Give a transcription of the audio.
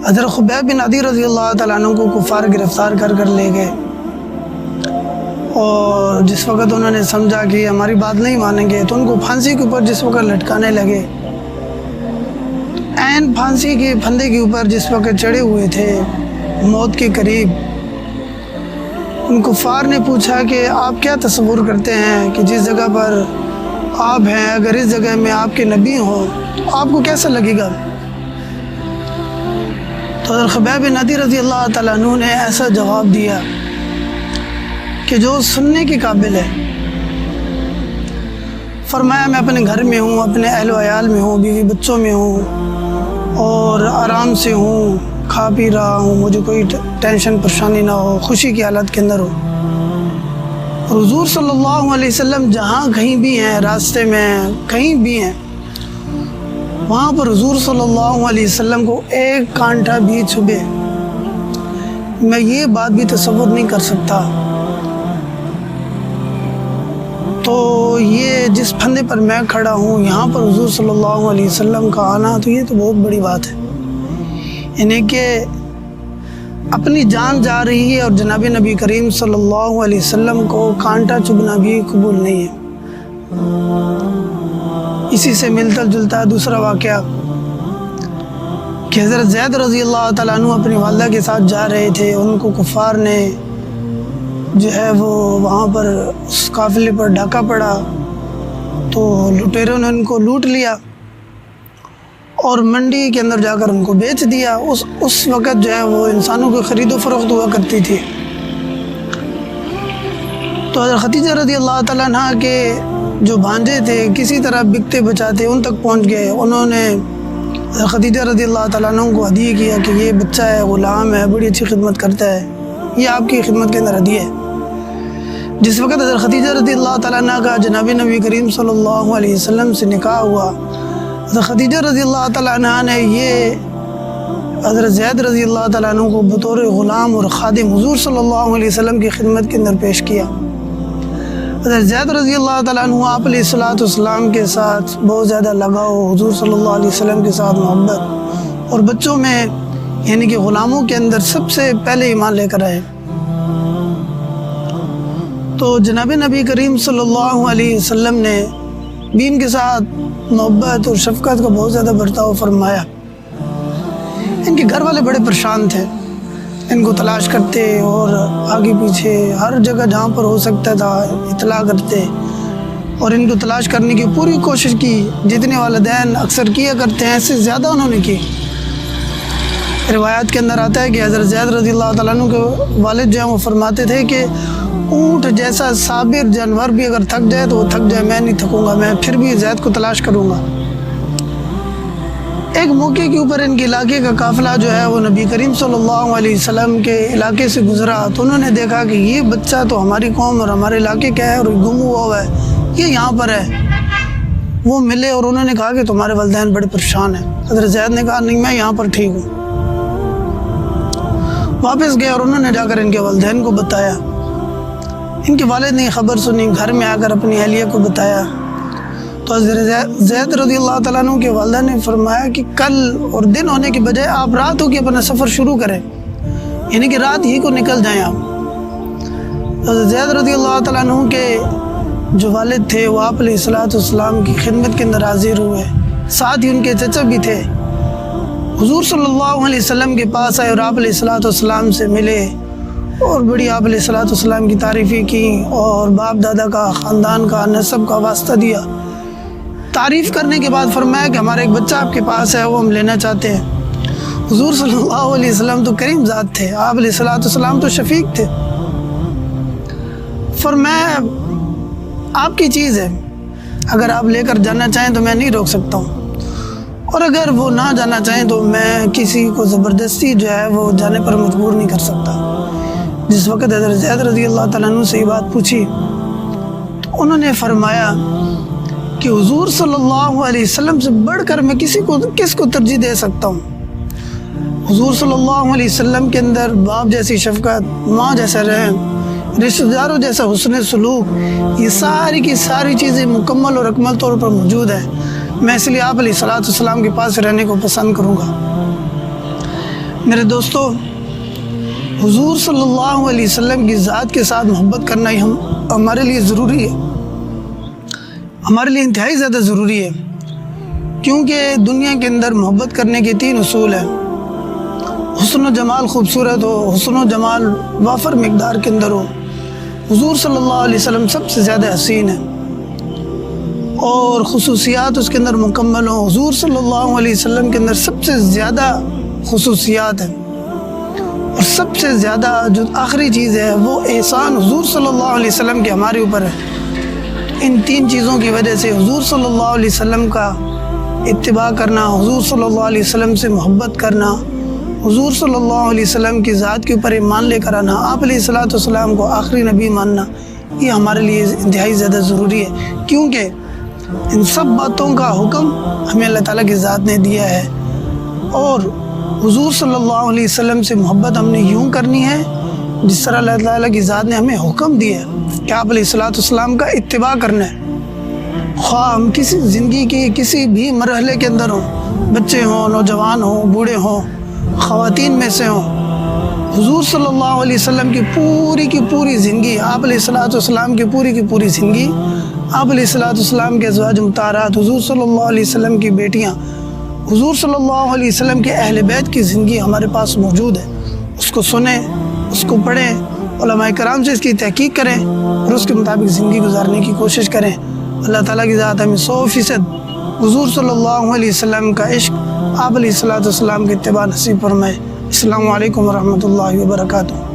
حضرت خبیب بن عدی رضی اللہ تعالیٰ عنہ کو کفار گرفتار کر لے گئے، اور جس وقت انہوں نے سمجھا کہ ہماری بات نہیں مانیں گے تو ان کو پھانسی کے اوپر جس وقت لٹکانے لگے، عین پھانسی کے پھندے کے اوپر جس وقت چڑھے ہوئے تھے موت کے قریب، ان کفار نے پوچھا کہ آپ کیا تصور کرتے ہیں کہ جس جگہ پر آپ ہیں، اگر اس جگہ میں آپ کے نبی ہوں تو آپ کو کیسا لگے گا؟ تو حضرت خبیب بن عدی رضی اللہ تعالیٰ عنہ نے ایسا جواب دیا کہ جو سننے کے قابل ہے۔ فرمایا میں اپنے گھر میں ہوں، اپنے اہل و عیال میں ہوں، بیوی بچوں میں ہوں، اور آرام سے ہوں، کھا پی رہا ہوں، مجھے کوئی ٹینشن پریشانی نہ ہو، خوشی کی حالت کے اندر ہو۔ اور حضور صلی اللہ علیہ وسلم جہاں کہیں بھی ہیں، راستے میں کہیں بھی ہیں، وہاں پر حضور صلی اللہ علیہ وسلم کو ایک کانٹا بھی چبھے، میں یہ بات بھی تصور نہیں کر سکتا۔ تو یہ جس پھندے پر میں کھڑا ہوں، یہاں پر حضور صلی اللہ علیہ وسلم کا آنا، تو یہ تو بہت بڑی بات ہے، یعنی کہ اپنی جان جا رہی ہے اور جناب نبی کریم صلی اللہ علیہ وسلم کو کانٹا چبھنا بھی قبول نہیں ہے۔ اسی سے ملتا جلتا دوسرا واقعہ کہ حضرت زید رضی اللہ تعالیٰ عنہ اپنی والدہ کے ساتھ جا رہے تھے، ان کو کفار نے جو ہے وہ وہاں پر اس قافلے پر ڈاکہ پڑا، تو لٹیروں نے ان کو لوٹ لیا اور منڈی کے اندر جا کر ان کو بیچ دیا۔ اس وقت جو ہے وہ انسانوں کی خرید و فروخت ہوا کرتی تھی۔ تو حضرت خدیجہ رضی اللہ تعالیٰ عنہ کے جو بھانجے تھے کسی طرح بکتے بچاتے ان تک پہنچ گئے، انہوں نے حضرت خدیجہ رضی اللہ تعالیٰ عنہ کو ہدیہ کیا کہ یہ بچہ ہے، غلام ہے، بڑی اچھی خدمت کرتا ہے، یہ آپ کی خدمت کے اندر ہدیہ ہے۔ جس وقت حضرت خدیجہ رضی اللہ تعالیٰ عنہ کا جناب نبی کریم صلی اللہ علیہ وسلم سے نکاح ہوا، حضرت خدیجہ رضی اللہ تعالیٰ عنہ نے یہ حضرت زید رضی اللہ تعالیٰ عنہ کو بطور غلام اور خادم حضور صلی اللہ علیہ وسلم کی خدمت کے اندر پیش کیا۔ حضرت زید رضی اللہ تعالیٰ عنہ آپ علیہ الصلوۃ والسلام کے ساتھ بہت زیادہ لگاؤ، حضور صلی اللہ علیہ وسلم کے ساتھ محبت، اور بچوں میں یعنی کہ غلاموں کے اندر سب سے پہلے ایمان لے کر آئے۔ تو جناب نبی کریم صلی اللہ علیہ وسلم نے بھی ان کے ساتھ محبت اور شفقت کا بہت زیادہ برتاؤ فرمایا۔ ان کے گھر والے بڑے پریشان تھے، ان کو تلاش کرتے اور آگے پیچھے ہر جگہ جہاں پر ہو سکتا تھا اطلاع کرتے، اور ان کو تلاش کرنے کی پوری کوشش کی، جتنے والدین اکثر کیا کرتے ہیں اس سے زیادہ انہوں نے کی۔ روایات کے اندر آتا ہے کہ حضرت زید رضی اللہ تعالیٰ عنہ کے والد جو ہیں وہ فرماتے تھے کہ اونٹ جیسا صابر جانور بھی اگر تھک جائے تو وہ تھک جائے، میں نہیں تھکوں گا، میں پھر بھی زید کو تلاش کروں گا۔ ایک موقع کے اوپر ان کے علاقے کا قافلہ جو ہے وہ نبی کریم صلی اللہ علیہ وسلم کے علاقے سے گزرا، تو انہوں نے دیکھا کہ یہ بچہ تو ہماری قوم اور ہمارے علاقے کا ہے اور گم ہوا ہے، یہ یہاں پر ہے۔ وہ ملے اور انہوں نے کہا کہ تمہارے والدین بڑے پریشان ہیں۔ حضرت زید نے کہا نہیں، میں یہاں پر ٹھیک ہوں۔ واپس گئے اور انہوں نے جا کر ان کے والدین کو بتایا۔ ان کے والد نے خبر سنی، گھر میں آ کر اپنی اہلیہ کو بتایا، تو حضرت زید رضی اللہ تعالیٰ عنہ کے والدہ نے فرمایا کہ کل اور دن ہونے کے بجائے آپ رات ہو کے اپنا سفر شروع کریں، یعنی کہ رات ہی کو نکل جائیں آپ۔ حضرت زید رضی اللہ تعالیٰ عنہ کے جو والد تھے وہ آپ علیہ الصلوۃ والسلام کی خدمت کے اندر حاضر ہوئے، ساتھ ہی ان کے چچا بھی تھے، حضور صلی اللہ علیہ وسلم کے پاس آئے اور آپ علیہ الصلوۃ والسلام سے ملے اور بڑی آپ علیہ الصلوۃ والسلام کی تعریفیں کی اور باپ دادا کا، خاندان کا، نسب کا واسطہ دیا۔ تعریف کرنے کے بعد فرمایا کہ ہمارا ایک بچہ آپ کے پاس ہے، وہ ہم لینا چاہتے ہیں۔ حضور صلی اللہ علیہ وسلم تو کریم ذات تھے، آپ علیہ الصلوۃ والسلام تو شفیق تھے۔ فرمایا آپ کی چیز ہے، اگر آپ لے کر جانا چاہیں تو میں نہیں روک سکتا ہوں، اور اگر وہ نہ جانا چاہیں تو میں کسی کو زبردستی جو ہے وہ جانے پر مجبور نہیں کر سکتا۔ جس وقت حضرت زید رضی اللہ تعالیٰ عنہ سے یہ بات پوچھی تو انہوں نے فرمایا کہ حضور صلی اللہ علیہ وسلم سے بڑھ کر میں کس کو ترجیح دے سکتا ہوں۔ حضور صلی اللہ علیہ وسلم کے اندر باپ جیسی شفقت، ماں جیسا رحم، رشتہ داروں جیسا حسن سلوک، یہ ساری کی ساری چیزیں مکمل اور اکمل طور پر موجود ہیں۔ میں اس لیے آپ علیہ الصلوۃ والسلام کے پاس رہنے کو پسند کروں گا۔ میرے دوستو، حضور صلی اللہ علیہ وسلم کی ذات کے ساتھ محبت کرنا ہی ہمارے لیے ضروری ہے، ہمارے لیے انتہائی زیادہ ضروری ہے، کیونکہ دنیا کے اندر محبت کرنے کے 3 اصول ہیں۔ حسن و جمال خوبصورت ہو، حسن و جمال وافر مقدار کے اندر ہو۔ حضور صلی اللہ علیہ وسلم سب سے زیادہ حسین ہے اور خصوصیات اس کے اندر مکمل ہوں۔ حضور صلی اللہ علیہ وسلم کے اندر سب سے زیادہ خصوصیات ہیں، اور سب سے زیادہ جو آخری چیز ہے وہ احسان حضور صلی اللہ علیہ وسلم کے ہمارے اوپر ہے۔ ان 3 چیزوں کی وجہ سے حضور صلی اللہ علیہ وسلم کا اتباع کرنا، حضور صلی اللہ علیہ وسلم سے محبت کرنا، حضور صلی اللہ علیہ وسلم کی ذات کے اوپر ایمان لے کر آنا، آپ علیہ الصلوۃ والسلام کو آخری نبی ماننا، یہ ہمارے لیے انتہائی زیادہ ضروری ہے، کیونکہ ان سب باتوں کا حکم ہمیں اللہ تعالیٰ کی ذات نے دیا ہے، اور حضور صلی اللہ علیہ وسلم سے محبت ہم نے یوں کرنی ہے جس طرح اللہ تعالیٰ کی ذات نے ہمیں حکم دیا ہے کہ آپ علیہ الصلوۃ والسلام کا اتباع کرنا ہے۔ خواہ ہم کسی زندگی کے کسی بھی مرحلے کے اندر ہوں، بچے ہوں، نوجوان ہوں، بوڑھے ہوں، خواتین میں سے ہوں، حضور صلی اللہ علیہ وسلم کی پوری زندگی، آپ علیہ الصلوۃ والسلام کی پوری زندگی، آپ علیہ الصلوۃ والسلام کے ازواج مطہرات، حضور صلی اللہ علیہ وسلم کی بیٹیاں، حضور صلی اللہ علیہ وسلم کے اہل بیت کی زندگی ہمارے پاس موجود ہے۔ اس کو سنیں، اس کو پڑھیں، علماء کرام سے اس کی تحقیق کریں اور اس کے مطابق زندگی گزارنے کی کوشش کریں۔ اللہ تعالیٰ کی ذات ہمیں 100% حضور صلی اللہ علیہ وسلم کا عشق، آپ علیہ الصلوۃ والسلام کے اتباع نصیب فرمائے۔ السلام علیکم ورحمۃ اللہ وبرکاتہ۔